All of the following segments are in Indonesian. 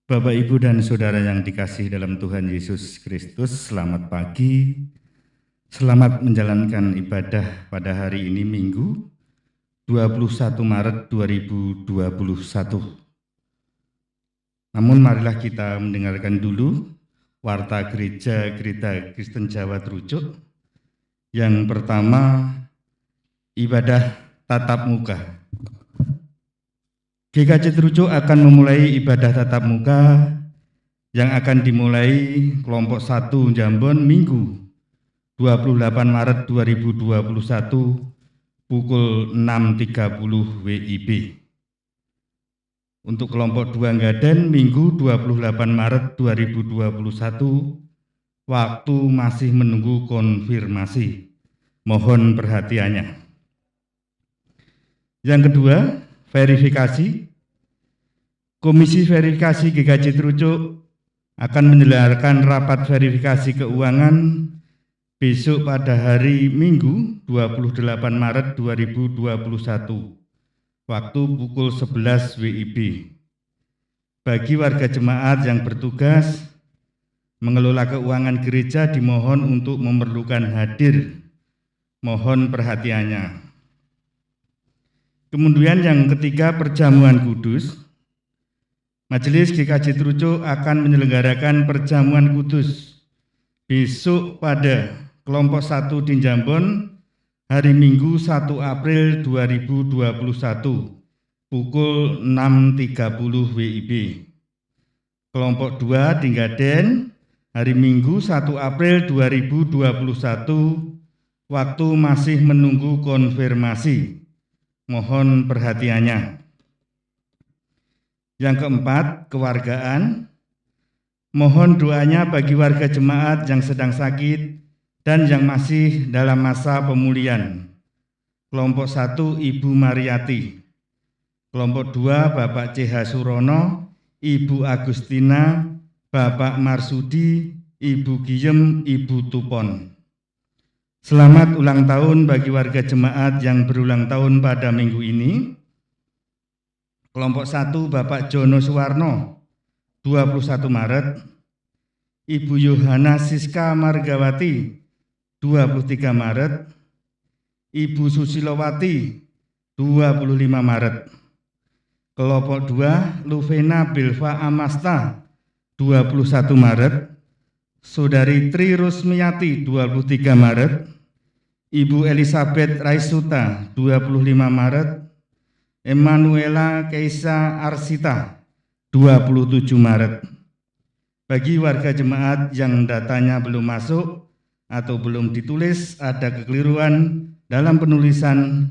Bapak, Ibu, dan Saudara yang dikasihi dalam Tuhan Yesus Kristus, selamat pagi. Selamat menjalankan ibadah pada hari ini Minggu 21 Maret 2021. Namun marilah kita mendengarkan dulu Warta Gereja Kristen Jawa Trucuk. Yang pertama, ibadah tatap muka. GKJ Trucuk akan memulai ibadah tatap muka yang akan dimulai kelompok 1 Jambon Minggu 28 Maret 2021 pukul 6.30 WIB. Untuk kelompok 2 Ngaden Minggu 28 Maret 2021 waktu masih menunggu konfirmasi. Mohon perhatiannya. Yang kedua, verifikasi. Komisi Verifikasi GKJ Trucuk akan menyelenggarakan rapat verifikasi keuangan besok pada hari Minggu 28 Maret 2021 waktu pukul 11 WIB. Bagi warga jemaat yang bertugas mengelola keuangan gereja dimohon untuk memerlukan hadir. Mohon perhatiannya. Kemudian yang ketiga, perjamuan kudus. Majelis GKJ Trucuk akan menyelenggarakan perjamuan kudus besok pada kelompok 1 di Jambon hari Minggu 1 April 2021 pukul 6.30 WIB. Kelompok 2 di Ngaden hari Minggu 1 April 2021 waktu masih menunggu konfirmasi. Mohon perhatiannya. Yang keempat, kewargaan. Mohon doanya bagi warga jemaat yang sedang sakit dan yang masih dalam masa pemulihan. Kelompok 1 Ibu Mariati. Kelompok 2 Bapak CH Surono, Ibu Agustina, Bapak Marsudi, Ibu Giem, Ibu Tupon. Selamat ulang tahun bagi warga jemaat yang berulang tahun pada minggu ini. Kelompok 1 Bapak Jono Suwarno, 21 Maret. Ibu Yohana Siska Margawati, 23 Maret. Ibu Susilowati, 25 Maret. Kelompok 2 Luvena Bilva Amasta, 21 Maret. Saudari Tri Rusmiati, 23 Maret. Ibu Elizabeth Raisuta, 25 Maret. Emanuela Keisa Arsita, 27 Maret. Bagi warga jemaat yang datanya belum masuk atau belum ditulis ada kekeliruan dalam penulisan,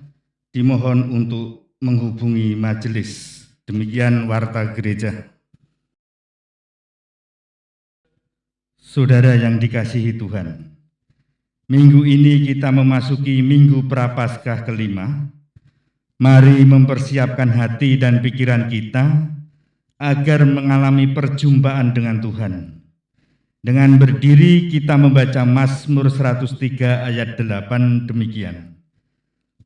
dimohon untuk menghubungi majelis. Demikian Warta Gereja. Saudara yang dikasihi Tuhan, minggu ini kita memasuki Minggu Prapaskah kelima. Mari mempersiapkan hati dan pikiran kita agar mengalami perjumpaan dengan Tuhan. Dengan berdiri kita membaca Mazmur 103 ayat 8 demikian.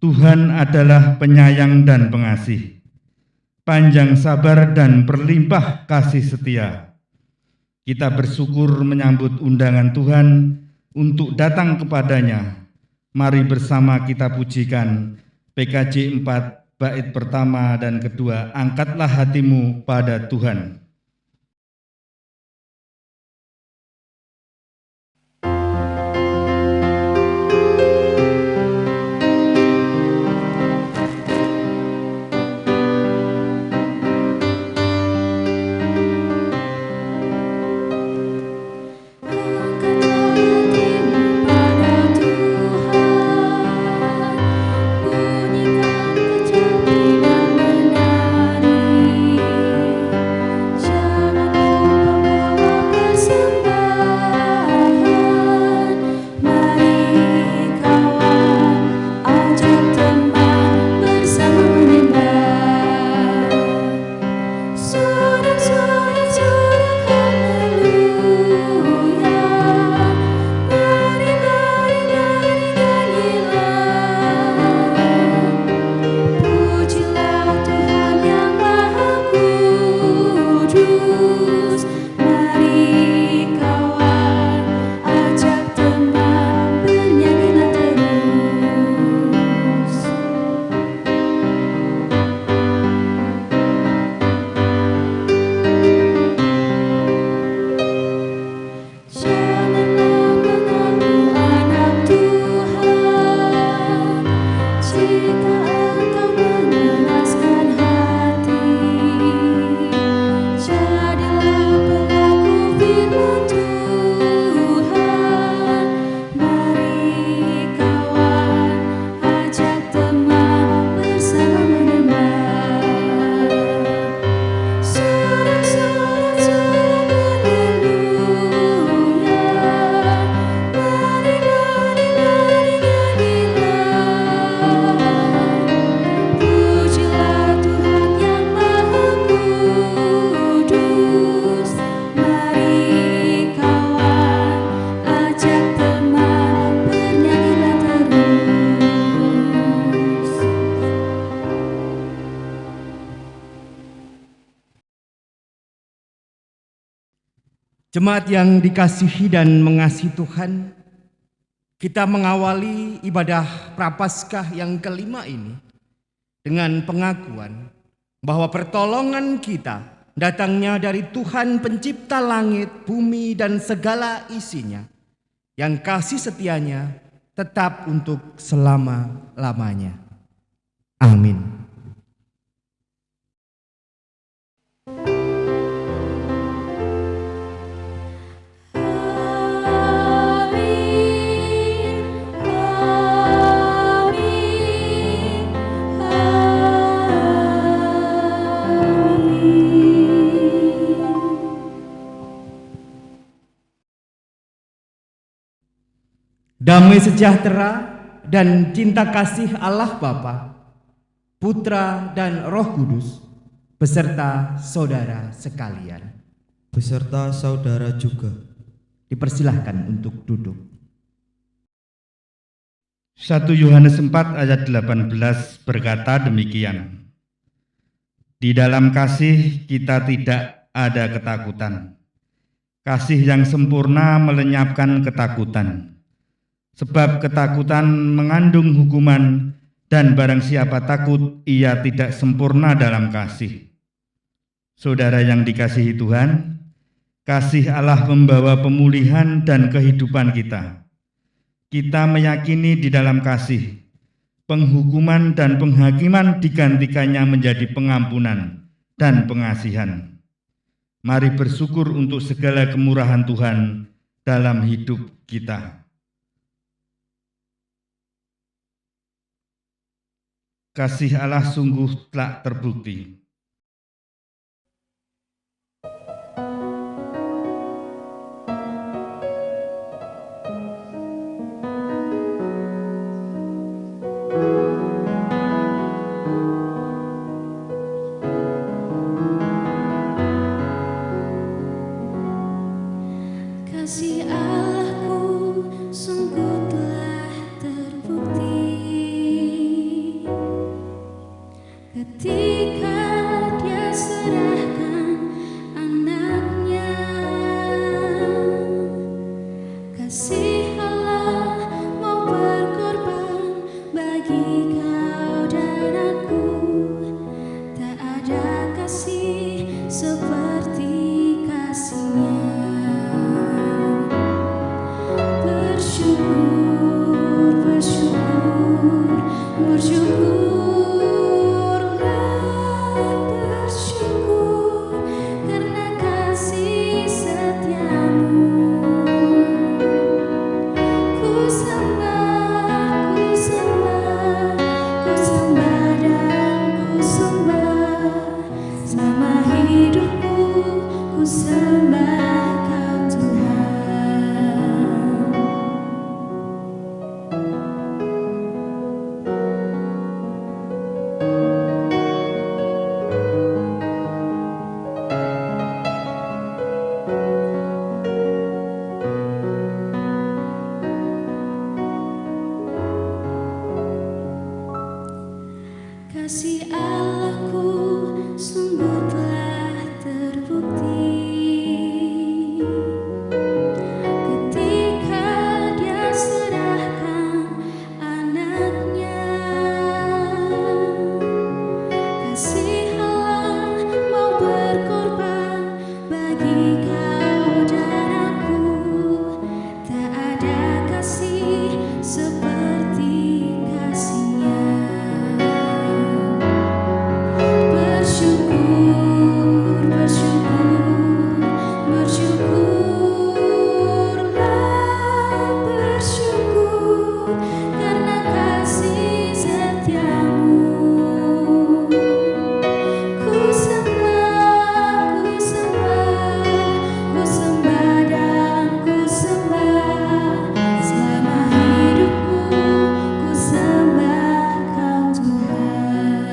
Tuhan adalah penyayang dan pengasih, panjang sabar dan berlimpah kasih setia. Kita bersyukur menyambut undangan Tuhan untuk datang kepadanya. Mari bersama kita pujikan PKJ 4 bait pertama dan kedua, angkatlah hatimu pada Tuhan. Bunyikan kecapi dan menari. Jemaat yang dikasihi dan mengasihi Tuhan, kita mengawali ibadah Prapaskah yang kelima ini dengan pengakuan bahwa pertolongan kita datangnya dari Tuhan pencipta langit, bumi, dan segala isinya, yang kasih setianya tetap untuk selama-lamanya. Amin. Damai sejahtera dan cinta kasih Allah Bapa, Putra dan Roh Kudus beserta saudara sekalian. Beserta saudara juga. Dipersilahkan untuk duduk. 1 Yohanes 4 ayat 18 berkata demikian. Di dalam kasih kita tidak ada ketakutan. Kasih yang sempurna melenyapkan ketakutan. Sebab ketakutan mengandung hukuman, dan barang siapa takut, ia tidak sempurna dalam kasih. Saudara yang dikasihi Tuhan, kasih Allah membawa pemulihan dan kehidupan kita. Kita meyakini di dalam kasih, penghukuman dan penghakiman digantikannya menjadi pengampunan dan pengasihan. Mari bersyukur untuk segala kemurahan Tuhan dalam hidup kita. Kasih Allah sungguh telah terbukti. Kasih Allahku sungguh telah terbukti ketika Dia serahkan anaknya. Kasih Allah mau berkorban bagi kau dan aku. Tak ada kasih seperti kasih-Nya. Bersyukur karena kasih setiamu. Ku sembah dan ku sembah selama hidupku. Ku sembah Kau Tuhan. Kasih Allahku sungguh telah terbukti ketika Dia serahkan anaknya. Kasih Allah mau berkorban bagi kau dan aku. Tak ada kasih seperti kasih-Nya. Bersyukur karena kasih setiamu. Ku sembah dan ku sembah selama hidupku. Ku sembah Kau Tuhan.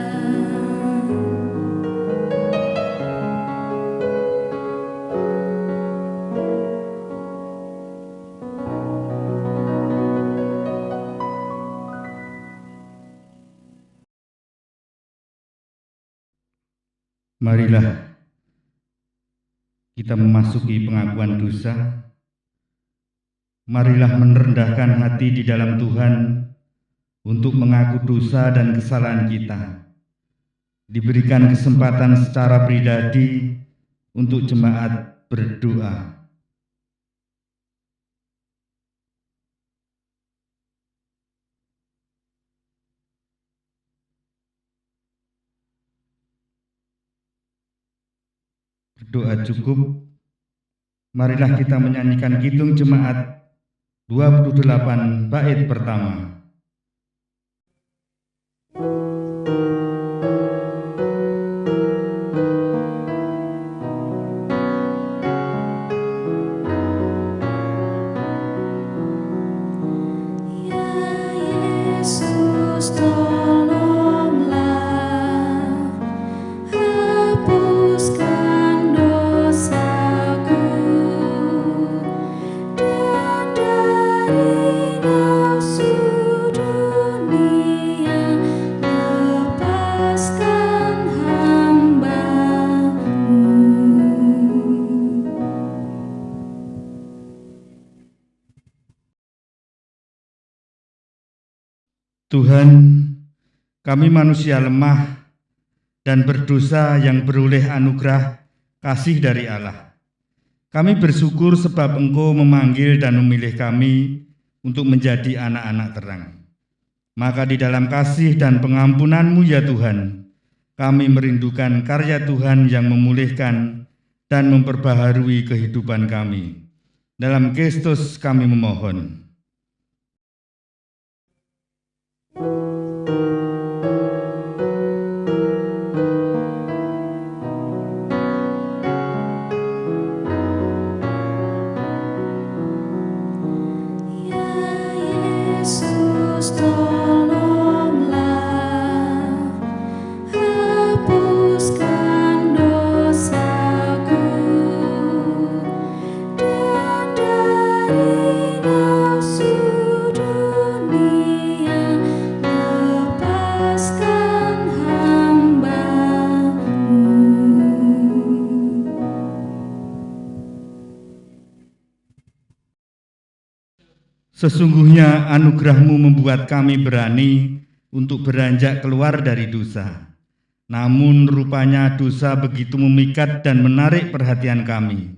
Marilah kita memasuki pengakuan dosa. Marilah merendahkan hati di dalam Tuhan untuk mengaku dosa dan kesalahan kita. Diberikan kesempatan secara pribadi untuk jemaat berdoa. Berdoa cukup. Marilah kita menyanyikan kidung jemaat 28 bait pertama. Ya Yesus, tolonglah, hapuskan dosaku, dan dari nafsu dunia lepaskan hamba-Mu. Tuhan, kami manusia lemah dan berdosa yang beroleh anugerah kasih dari Allah. Kami bersyukur sebab Engkau memanggil dan memilih kami untuk menjadi anak-anak terang. Maka di dalam kasih dan pengampunan-Mu ya Tuhan, kami merindukan karya Tuhan yang memulihkan dan memperbaharui kehidupan kami. Dalam Kristus kami memohon. Ya Yesus, tolonglah, hapuskan dosaku, dan dari nafsu dunia lepaskan hamba-Mu. Sesungguhnya anugerah-Mu membuat kami berani untuk beranjak keluar dari dosa. Namun rupanya dosa begitu memikat dan menarik perhatian kami,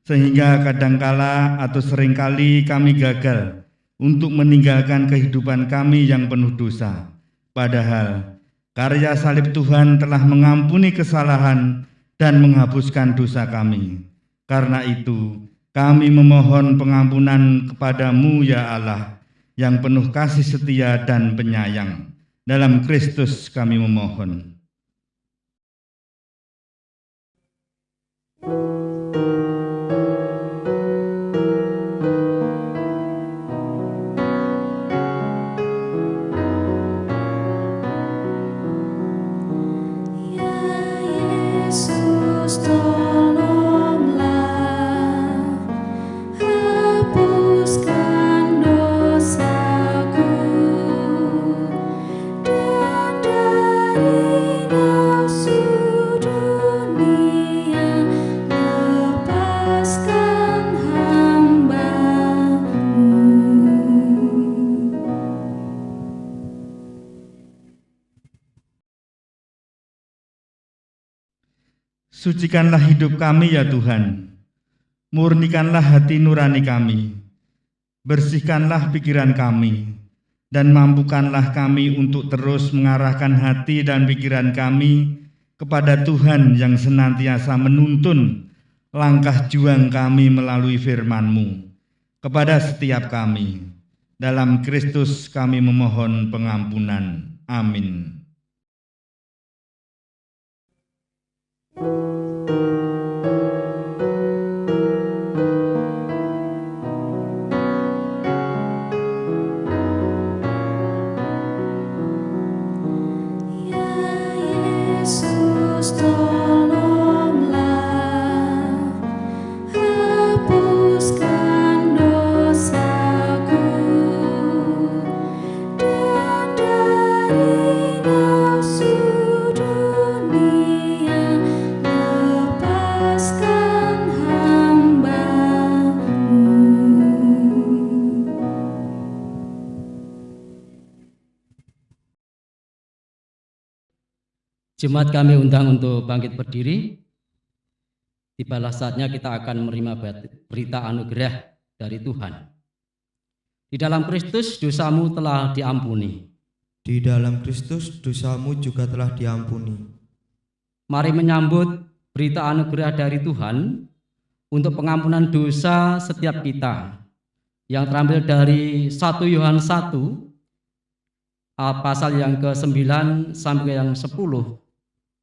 sehingga kadangkala atau seringkali kami gagal untuk meninggalkan kehidupan kami yang penuh dosa. Padahal karya salib Tuhan telah mengampuni kesalahan dan menghapuskan dosa kami. Karena itu, kami memohon pengampunan kepada-Mu ya Allah, yang penuh kasih setia dan penyayang. Dalam Kristus kami memohon. Ya Yesus, tolonglah, hapuskan dosaku, dan dari nafsu dunia lepaskan hamba-Mu. Sucikanlah hidup kami ya Tuhan, murnikanlah hati nurani kami, bersihkanlah pikiran kami, dan mampukanlah kami untuk terus mengarahkan hati dan pikiran kami kepada Tuhan yang senantiasa menuntun langkah juang kami melalui firman-Mu kepada setiap kami. Dalam Kristus kami memohon pengampunan. Amin. Ya Yesus, tolonglah, hapuskan dosaku, dan dari nafsu dunia Jemaat kami undang untuk bangkit berdiri. Tibalah saatnya kita akan menerima berita anugerah dari Tuhan. Di dalam Kristus dosamu telah diampuni. Di dalam Kristus dosamu juga telah diampuni. Mari menyambut berita anugerah dari Tuhan untuk pengampunan dosa setiap kita yang terambil dari 1 Yohanes 1 pasal yang ke-9 sampai yang 10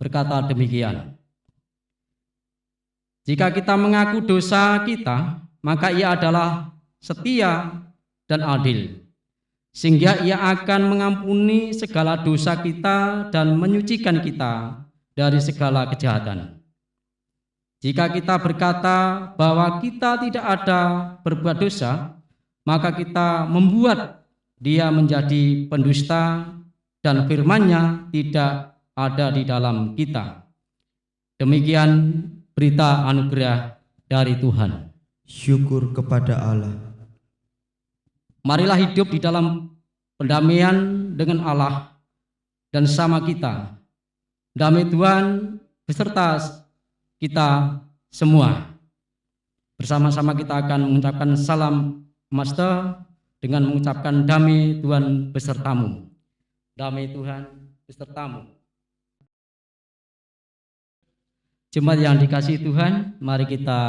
berkata demikian. Jika kita mengaku dosa kita, maka Ia adalah setia dan adil, sehingga Ia akan mengampuni segala dosa kita dan menyucikan kita dari segala kejahatan. Jika kita berkata bahwa kita tidak ada berbuat dosa, maka kita membuat Dia menjadi pendusta dan firman-Nya tidak ada di dalam kita. Demikian berita anugerah dari Tuhan. Syukur kepada Allah. Marilah hidup di dalam pendamaian dengan Allah dan sama kita. Damai Tuhan beserta kita semua. Bersama-sama kita akan mengucapkan salam Master dengan mengucapkan damai Tuhan besertamu. Damai Tuhan besertamu. Jemaat yang dikasihi Tuhan, mari kita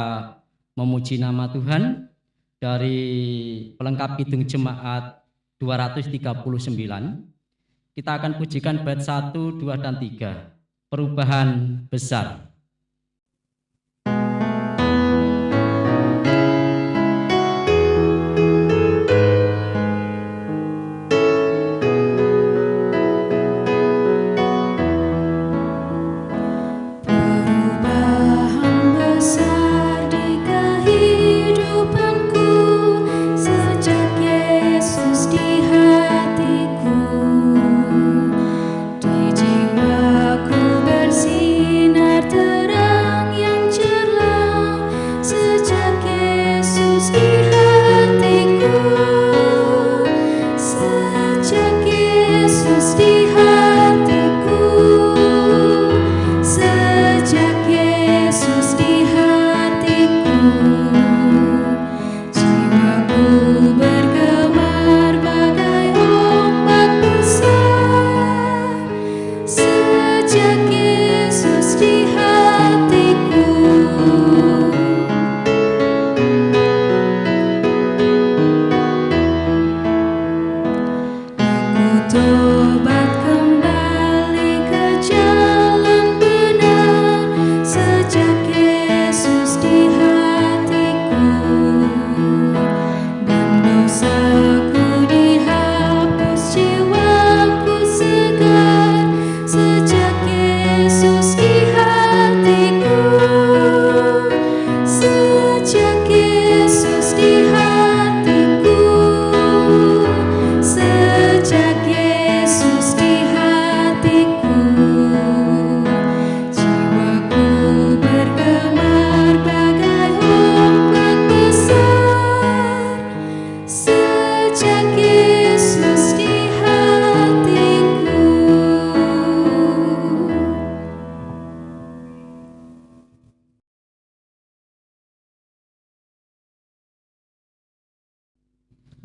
memuji nama Tuhan dari pelengkap kidung jemaat 239. Kita akan pujikan bait 1, 2, dan 3. Perubahan besar.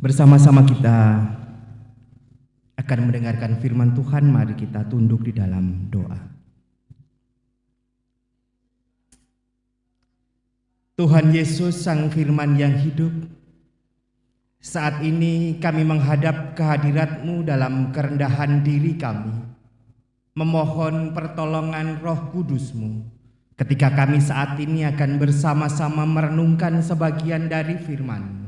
Bersama-sama kita akan mendengarkan firman Tuhan. Mari kita tunduk di dalam doa. Tuhan Yesus, Sang Firman yang hidup, saat ini kami menghadap kehadirat-Mu dalam kerendahan diri kami, memohon pertolongan Roh Kudus-Mu ketika kami saat ini akan bersama-sama merenungkan sebagian dari firman-Mu.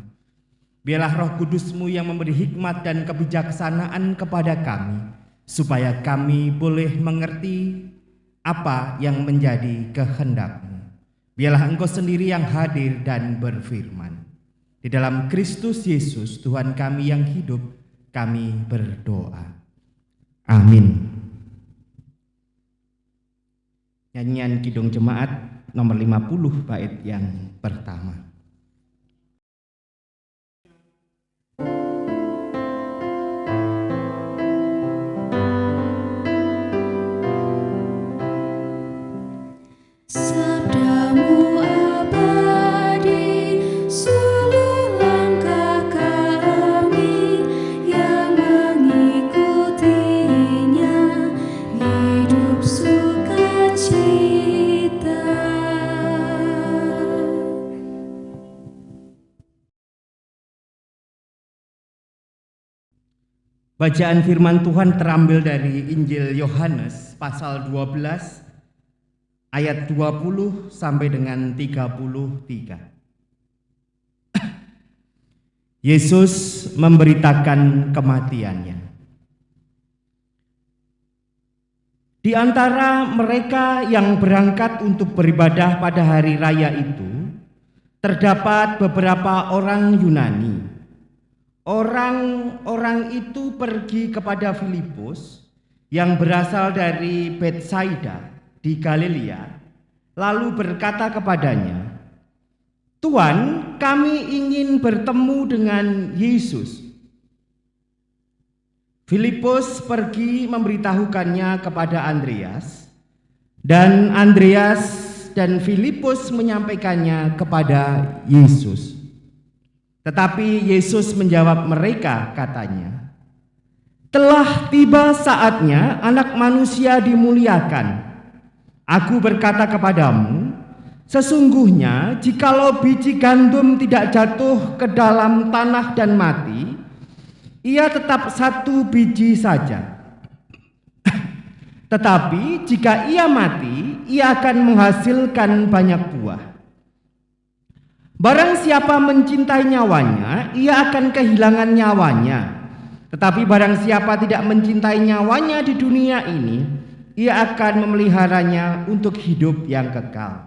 Biarlah Roh Kudus-Mu yang memberi hikmat dan kebijaksanaan kepada kami, supaya kami boleh mengerti apa yang menjadi kehendak-Mu. Biarlah Engkau sendiri yang hadir dan berfirman. Di dalam Kristus Yesus, Tuhan kami yang hidup, kami berdoa. Amin. Nyanyian Kidung Jemaat nomor 50 bait yang pertama. Bacaan firman Tuhan terambil dari Injil Yohanes pasal 12 ayat 20 sampai dengan 33. Yesus memberitakan kematiannya. Di antara mereka yang berangkat untuk beribadah pada hari raya itu, terdapat beberapa orang Yunani. Orang-orang itu pergi kepada Filipus yang berasal dari Betsaida di Galilea, lalu berkata kepadanya, "Tuan, kami ingin bertemu dengan Yesus." Filipus pergi memberitahukannya kepada Andreas, dan Andreas dan Filipus menyampaikannya kepada Yesus. Tetapi Yesus menjawab mereka, katanya, "Telah tiba saatnya Anak Manusia dimuliakan. Aku berkata kepadamu, sesungguhnya jikalau biji gandum tidak jatuh ke dalam tanah dan mati, ia tetap satu biji saja. Tetapi jika ia mati, ia akan menghasilkan banyak buah. Barang siapa mencintai nyawanya, ia akan kehilangan nyawanya. Tetapi barang siapa tidak mencintai nyawanya di dunia ini, ia akan memeliharanya untuk hidup yang kekal.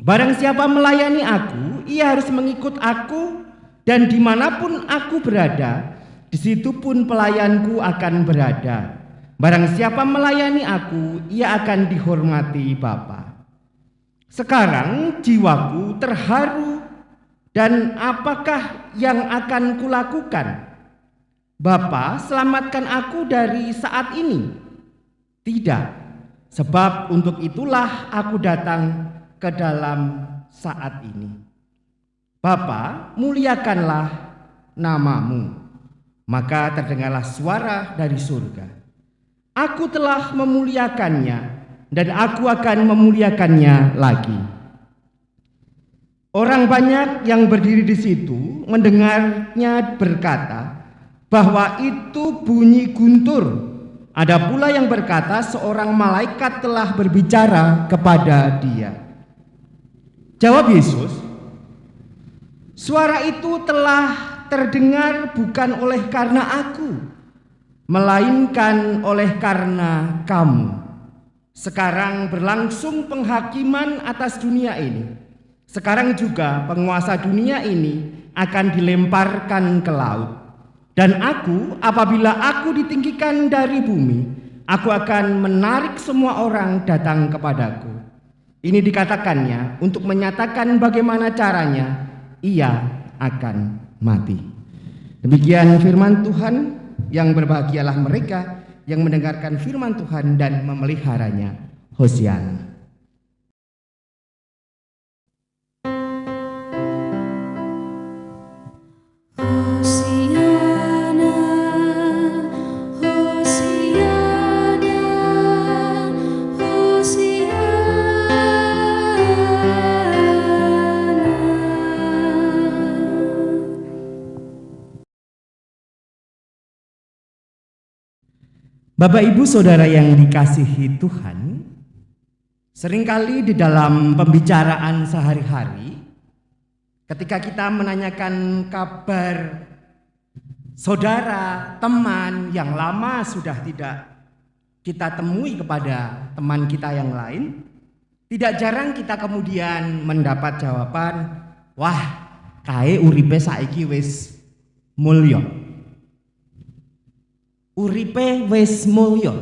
Barang siapa melayani aku, ia harus mengikut aku, dan dimanapun aku berada, di situ pun pelayanku akan berada. Barang siapa melayani aku, ia akan dihormati Bapa. Sekarang jiwaku terharu, dan apakah yang akan kulakukan? Bapa, selamatkan aku dari saat ini." Tidak, sebab untuk itulah aku datang ke dalam saat ini. Bapa, muliakanlah namamu. Maka terdengarlah suara dari surga, "Aku telah memuliakannya, dan aku akan memuliakannya lagi." Orang banyak yang berdiri di situ mendengarnya berkata bahwa itu bunyi guntur. Ada pula yang berkata seorang malaikat telah berbicara kepada dia. Jawab Yesus, "Suara itu telah terdengar bukan oleh karena aku, melainkan oleh karena kamu. Sekarang berlangsung penghakiman atas dunia ini. Sekarang juga penguasa dunia ini akan dilemparkan ke laut. Dan aku, apabila aku ditinggikan dari bumi, aku akan menarik semua orang datang kepadaku." Ini dikatakannya untuk menyatakan bagaimana caranya ia akan mati. Demikian firman Tuhan. Yang berbahagialah mereka yang mendengarkan firman Tuhan dan memeliharanya. Hosiana. Hosiana, Hosiana, Hosiana. Bapak Ibu Saudara yang dikasihi Tuhan, seringkali di dalam pembicaraan sehari-hari, ketika kita menanyakan kabar saudara, teman yang lama sudah tidak kita temui kepada teman kita yang lain, tidak jarang kita kemudian mendapat jawaban, "Wah, kae uripe saiki wis mulya. Uripe wis mulya."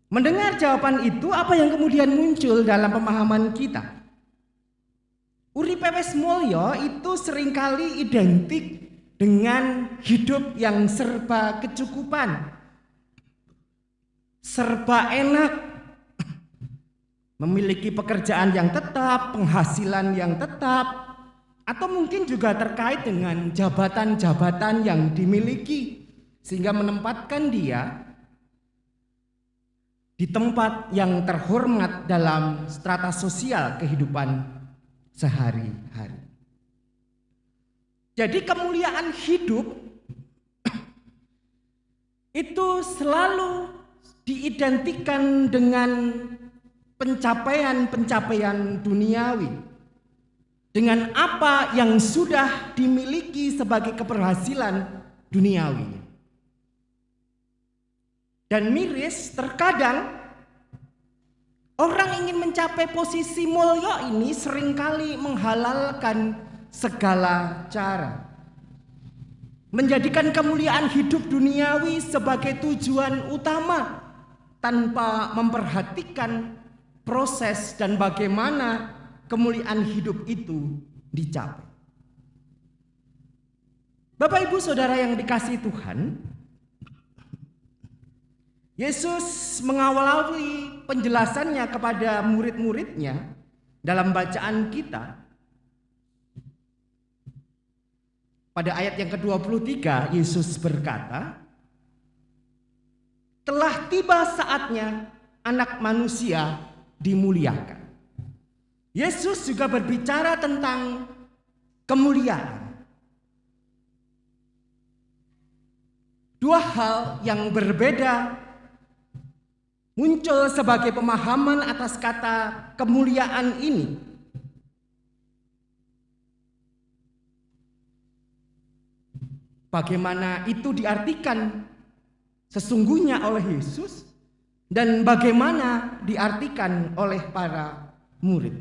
Mendengar jawaban itu, apa yang kemudian muncul dalam pemahaman kita? Uripe wis mulya itu seringkali identik dengan hidup yang serba kecukupan, serba enak, memiliki pekerjaan yang tetap, penghasilan yang tetap, atau mungkin juga terkait dengan jabatan-jabatan yang dimiliki, sehingga menempatkan dia di tempat yang terhormat dalam strata sosial kehidupan sehari-hari. Jadi kemuliaan hidup itu selalu diidentikan dengan pencapaian-pencapaian duniawi, dengan apa yang sudah dimiliki sebagai keberhasilan duniawi. Dan miris, terkadang orang ingin mencapai posisi mulya ini seringkali menghalalkan segala cara, menjadikan kemuliaan hidup duniawi sebagai tujuan utama tanpa memperhatikan proses dan bagaimana kemuliaan hidup itu dicapai. Bapak Ibu Saudara yang dikasihi Tuhan, Yesus mengawali penjelasannya kepada murid-muridnya dalam bacaan kita. Pada ayat yang ke-23, Yesus berkata, "Telah tiba saatnya Anak Manusia dimuliakan." Yesus juga berbicara tentang kemuliaan. Dua hal yang berbeda muncul sebagai pemahaman atas kata kemuliaan ini. Bagaimana itu diartikan sesungguhnya oleh Yesus dan bagaimana diartikan oleh para murid.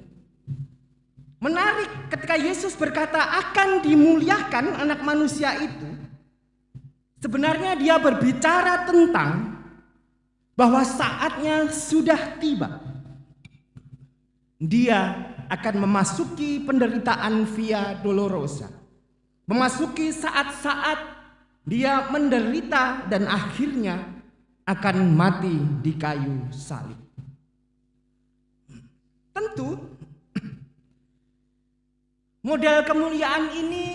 Menarik ketika Yesus berkata akan dimuliakan Anak Manusia itu, sebenarnya dia berbicara tentang bahwa saatnya sudah tiba. Dia akan memasuki penderitaan via dolorosa, memasuki saat-saat dia menderita dan akhirnya akan mati di kayu salib. Tentu model kemuliaan ini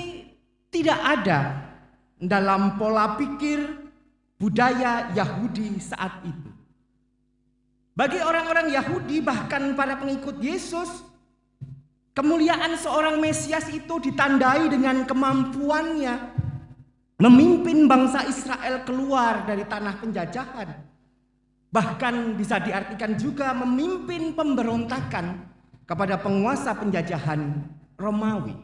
tidak ada dalam pola pikir budaya Yahudi saat itu. Bagi orang-orang Yahudi, bahkan para pengikut Yesus, kemuliaan seorang Mesias itu ditandai dengan kemampuannya memimpin bangsa Israel keluar dari tanah penjajahan. Bahkan bisa diartikan juga memimpin pemberontakan kepada penguasa penjajahan Romawi.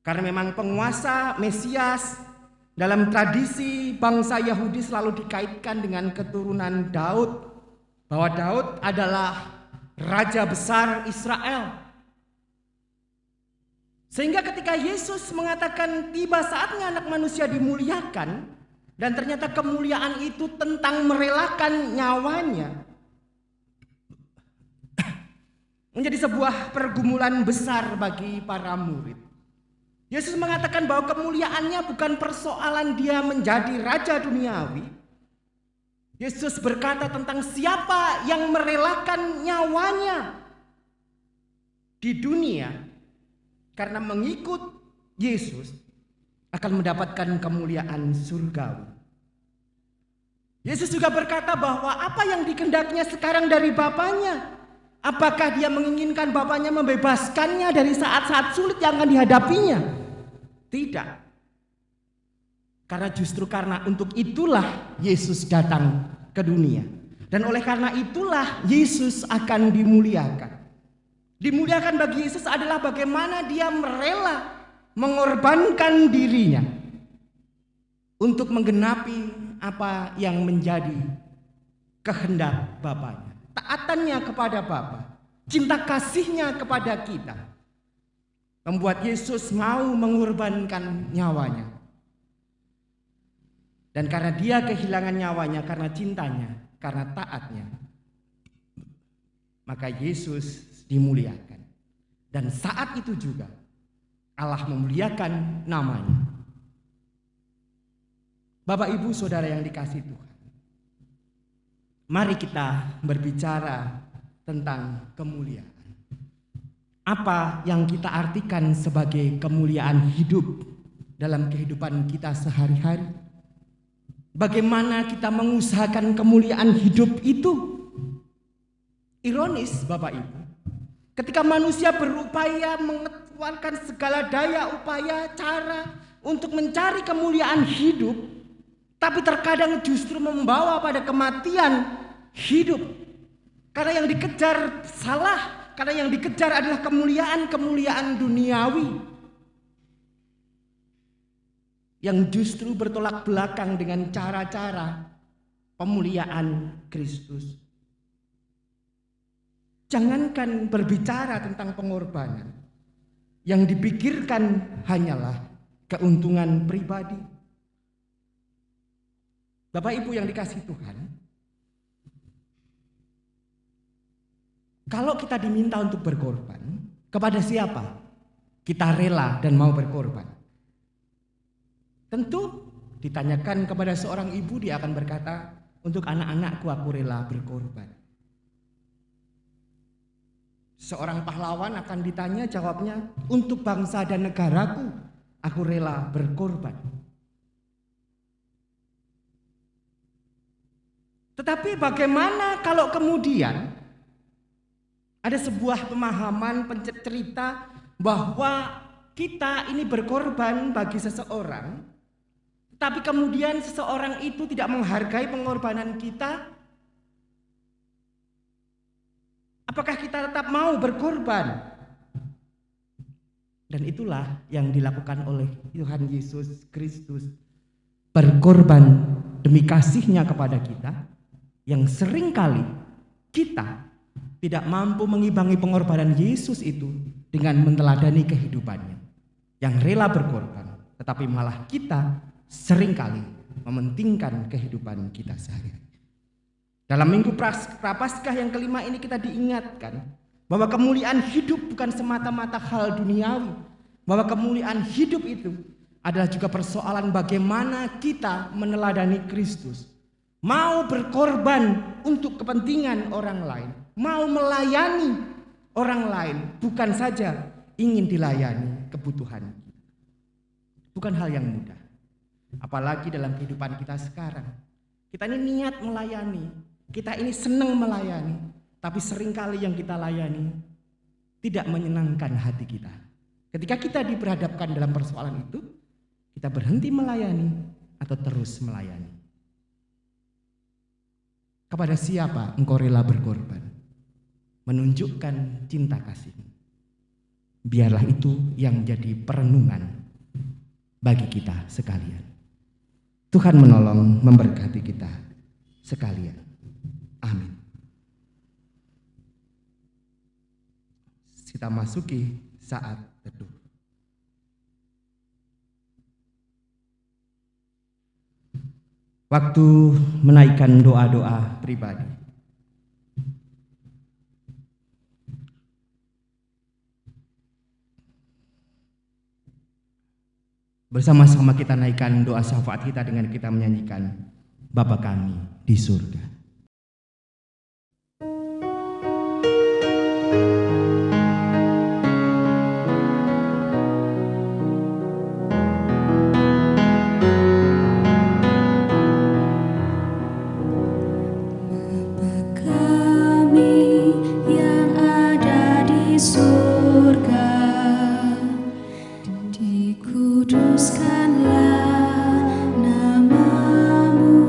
Karena memang penguasa Mesias dalam tradisi bangsa Yahudi selalu dikaitkan dengan keturunan Daud, bahwa Daud adalah raja besar Israel. Sehingga ketika Yesus mengatakan tiba saatnya Anak Manusia dimuliakan, dan ternyata kemuliaan itu tentang merelakan nyawanya, menjadi sebuah pergumulan besar bagi para murid. Yesus mengatakan bahwa kemuliaannya bukan persoalan dia menjadi raja duniawi. Yesus berkata tentang siapa yang merelakan nyawanya di dunia karena mengikut Yesus akan mendapatkan kemuliaan surgawi. Yesus juga berkata bahwa apa yang dikehendaknya sekarang dari Bapaknya, apakah dia menginginkan Bapaknya membebaskannya dari saat-saat sulit yang akan dihadapinya? Tidak. Karena justru karena untuk itulah Yesus datang ke dunia. Dan oleh karena itulah Yesus akan dimuliakan. Dimuliakan bagi Yesus adalah bagaimana dia rela mengorbankan dirinya untuk menggenapi apa yang menjadi kehendak Bapaknya. Taatannya kepada Bapa, cinta kasihnya kepada kita, membuat Yesus mau mengorbankan nyawanya. Dan karena dia kehilangan nyawanya karena cintanya, karena taatnya, maka Yesus dimuliakan. Dan saat itu juga Allah memuliakan namanya. Bapak Ibu Saudara yang dikasihi Tuhan, mari kita berbicara tentang kemuliaan. Apa yang kita artikan sebagai kemuliaan hidup dalam kehidupan kita sehari-hari? Bagaimana kita mengusahakan kemuliaan hidup itu? Ironis Bapak Ibu, ketika manusia berupaya mengeluarkan segala daya upaya, cara, untuk mencari kemuliaan hidup, tapi terkadang justru membawa pada kematian hidup. Karena yang dikejar salah, karena yang dikejar adalah kemuliaan-kemuliaan duniawi yang justru bertolak belakang dengan cara-cara pemuliaan Kristus. Jangankan berbicara tentang pengorbanan, yang dipikirkan hanyalah keuntungan pribadi. Bapak Ibu yang dikasihi Tuhan, kalau kita diminta untuk berkorban, kepada siapa kita rela dan mau berkorban? Tentu ditanyakan kepada seorang ibu, dia akan berkata, untuk anak-anakku aku rela berkorban. Seorang pahlawan akan ditanya, jawabnya, untuk bangsa dan negaraku aku rela berkorban. Tetapi bagaimana kalau kemudian ada sebuah pemahaman pencerita bahwa kita ini berkorban bagi seseorang, tapi kemudian seseorang itu tidak menghargai pengorbanan kita? Apakah kita tetap mau berkorban? Dan itulah yang dilakukan oleh Tuhan Yesus Kristus. Berkorban demi kasih-Nya kepada kita, yang seringkali kita tidak mampu mengimbangi pengorbanan Yesus itu dengan meneladani kehidupannya. Yang rela berkorban, tetapi malah kita seringkali mementingkan kehidupan kita sehari-hari. Dalam Minggu Prapaskah yang kelima ini kita diingatkan bahwa kemuliaan hidup bukan semata-mata hal duniawi, bahwa kemuliaan hidup itu adalah juga persoalan bagaimana kita meneladani Kristus, mau berkorban untuk kepentingan orang lain, mau melayani orang lain, bukan saja ingin dilayani kebutuhan kita. Bukan hal yang mudah, apalagi dalam kehidupan kita sekarang. Kita ini niat melayani, kita ini senang melayani, tapi seringkali yang kita layani tidak menyenangkan hati kita. Ketika kita diperhadapkan dalam persoalan itu, kita berhenti melayani atau terus melayani. Kepada siapa engkau rela berkorban? Menunjukkan cinta kasih. Biarlah itu yang menjadi perenungan bagi kita sekalian. Tuhan menolong, memberkati kita sekalian. Amin. Kita masuki saat teduh. Waktu menaikkan doa-doa pribadi. Bersama-sama kita naikkan doa syafaat kita dengan kita menyanyikan Bapa kami di surga. Dikuduskanlah namamu,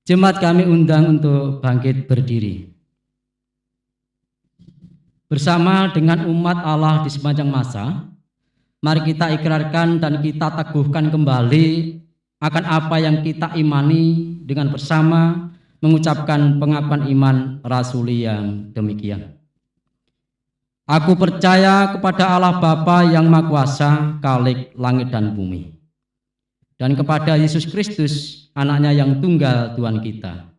Jemaat kami undang untuk bangkit berdiri. Bersama dengan umat Allah di sepanjang masa, mari kita ikrarkan dan kita teguhkan kembali akan apa yang kita imani dengan bersama mengucapkan pengakuan iman rasuli yang demikian. Aku percaya kepada Allah Bapa yang Maha Kuasa, Khalik langit dan bumi, dan kepada Yesus Kristus, anaknya yang tunggal Tuhan kita,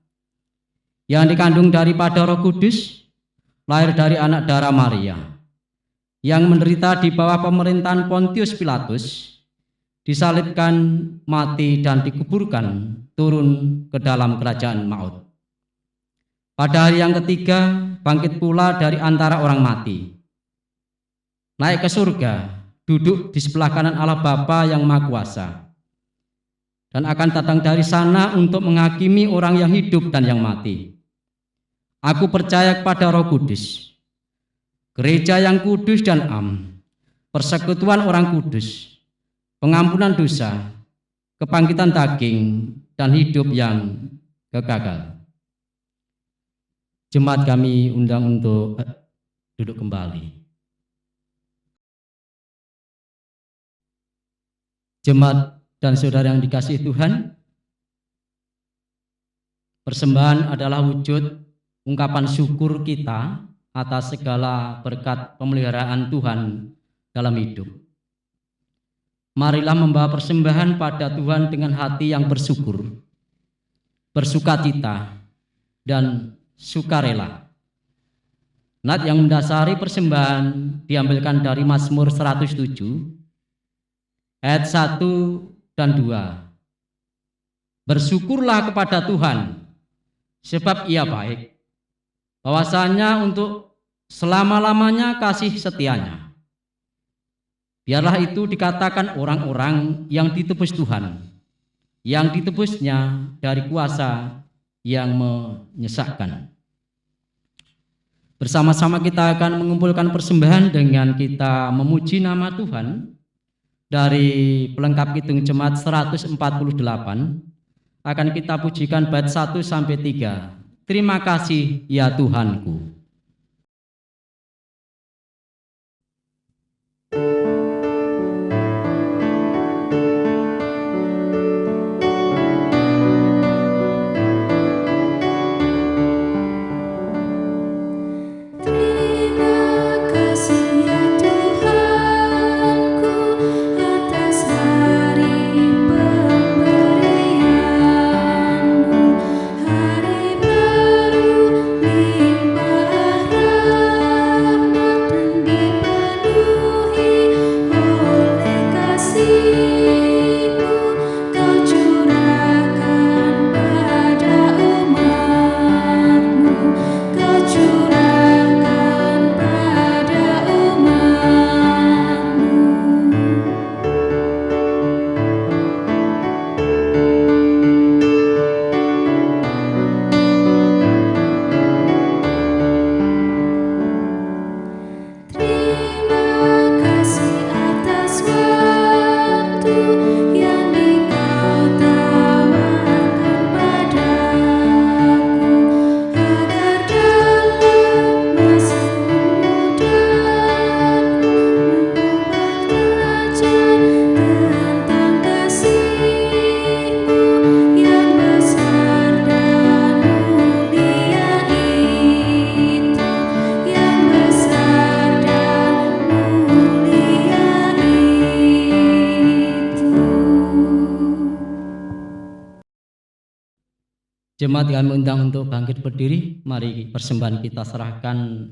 yang dikandung daripada Roh Kudus, lahir dari anak darah Maria, yang menderita di bawah pemerintahan Pontius Pilatus, disalibkan, mati dan dikuburkan, turun ke dalam kerajaan maut. Pada hari yang ketiga, bangkit pula dari antara orang mati, naik ke surga, duduk di sebelah kanan Allah Bapa yang Maha Kuasa, dan akan datang dari sana untuk menghakimi orang yang hidup dan yang mati. Aku percaya kepada Roh Kudus, gereja yang kudus dan am, persekutuan orang kudus, pengampunan dosa, kebangkitan daging, dan hidup yang kekal. Jemaat kami undang untuk duduk kembali. Jemaat dan saudara yang dikasihi Tuhan, persembahan adalah wujud ungkapan syukur kita atas segala berkat pemeliharaan Tuhan dalam hidup. Marilah membawa persembahan pada Tuhan dengan hati yang bersyukur, bersukacita, dan sukarela. Nat yang mendasari persembahan diambilkan dari Mazmur 107 ayat 1 dan 2. Bersyukurlah kepada Tuhan, sebab Ia baik, bahwasanya untuk selama-lamanya kasih setianya. Biarlah itu dikatakan orang-orang yang ditebus Tuhan, yang ditebusnya dari kuasa yang menyesakkan. Bersama-sama kita akan mengumpulkan persembahan dengan kita memuji nama Tuhan. Dari pelengkap hitung jemaat 148 akan kita pujikan bait 1 sampai 3. Terima kasih ya Tuhanku. Jemaat kami undang untuk bangkit berdiri. Mari persembahan kita serahkan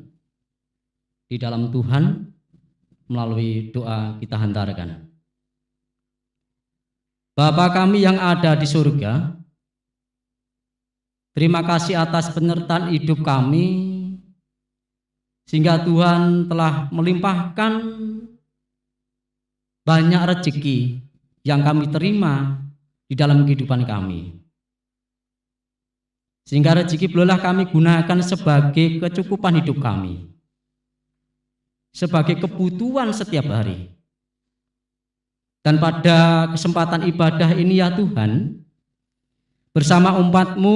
di dalam Tuhan melalui doa kita hantarkan. Bapa kami yang ada di surga, terima kasih atas penyertaan hidup kami, sehingga Tuhan telah melimpahkan banyak rezeki yang kami terima di dalam kehidupan kami. Sehingga rezeki bolehlah kami gunakan sebagai kecukupan hidup kami, sebagai kebutuhan setiap hari. Dan pada kesempatan ibadah ini ya Tuhan, bersama umatmu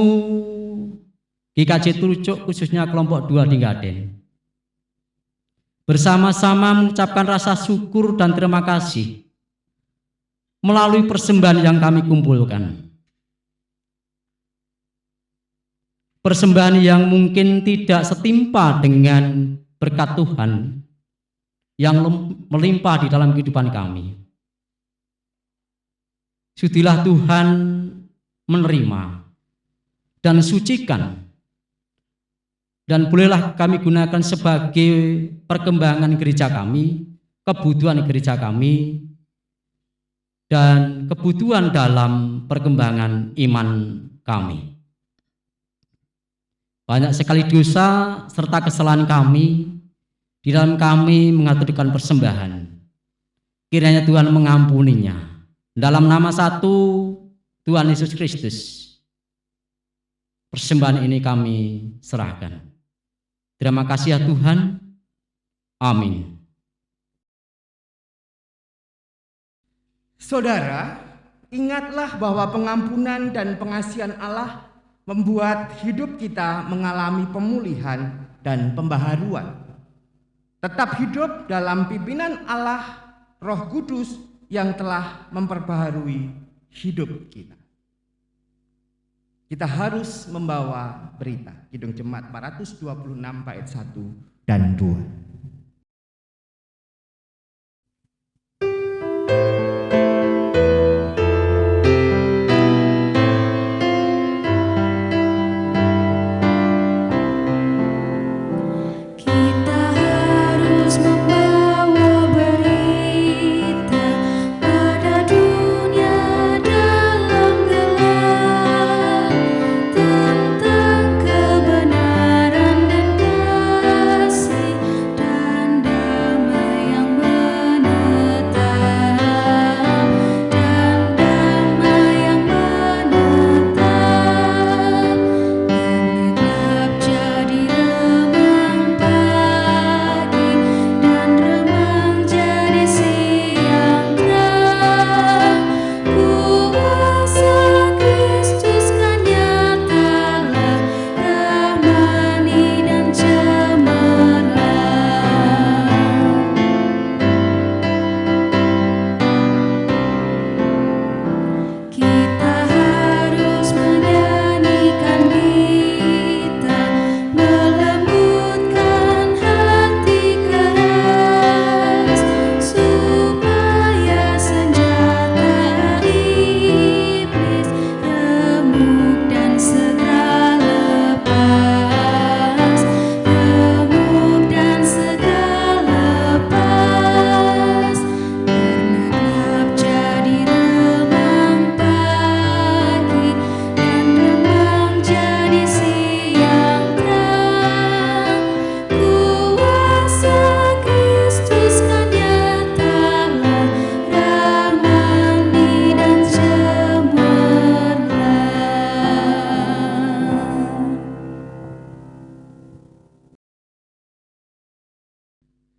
GKJ Trucuk khususnya kelompok 2 di Ngaden. Bersama-sama mengucapkan rasa syukur dan terima kasih melalui persembahan yang kami kumpulkan. Persembahan yang mungkin tidak setimpa dengan berkat Tuhan yang melimpah di dalam kehidupan kami. Sudilah Tuhan menerima dan sucikan, dan bolehlah kami gunakan sebagai perkembangan gereja kami, kebutuhan gereja kami, dan kebutuhan dalam perkembangan iman kami. Banyak sekali dosa serta kesalahan kami di dalam kami mengaturkan persembahan. Kiranya Tuhan mengampuninya. Dalam nama satu Tuhan Yesus Kristus, persembahan ini kami serahkan. Terima kasih ya Tuhan. Amin. Saudara, ingatlah bahwa pengampunan dan pengasihan Allah membuat hidup kita mengalami pemulihan dan pembaharuan. Tetap hidup dalam pimpinan Allah Roh Kudus yang telah memperbaharui hidup kita. Kita harus membawa berita. Kidung Jemaat 426 bait 1 dan 2.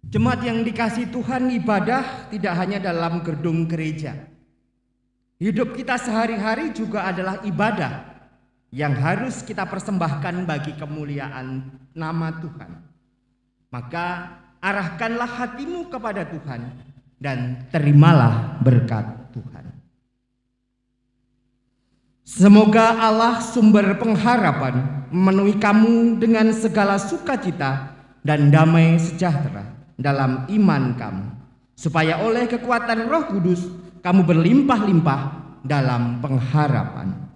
Jemaat yang dikasihi Tuhan, ibadah tidak hanya dalam gedung gereja. Hidup kita sehari-hari juga adalah ibadah yang harus kita persembahkan bagi kemuliaan nama Tuhan. Maka arahkanlah hatimu kepada Tuhan dan terimalah berkat Tuhan. Semoga Allah sumber pengharapan memenuhi kamu dengan segala sukacita dan damai sejahtera dalam iman kamu, supaya oleh kekuatan Roh Kudus kamu berlimpah-limpah dalam pengharapan.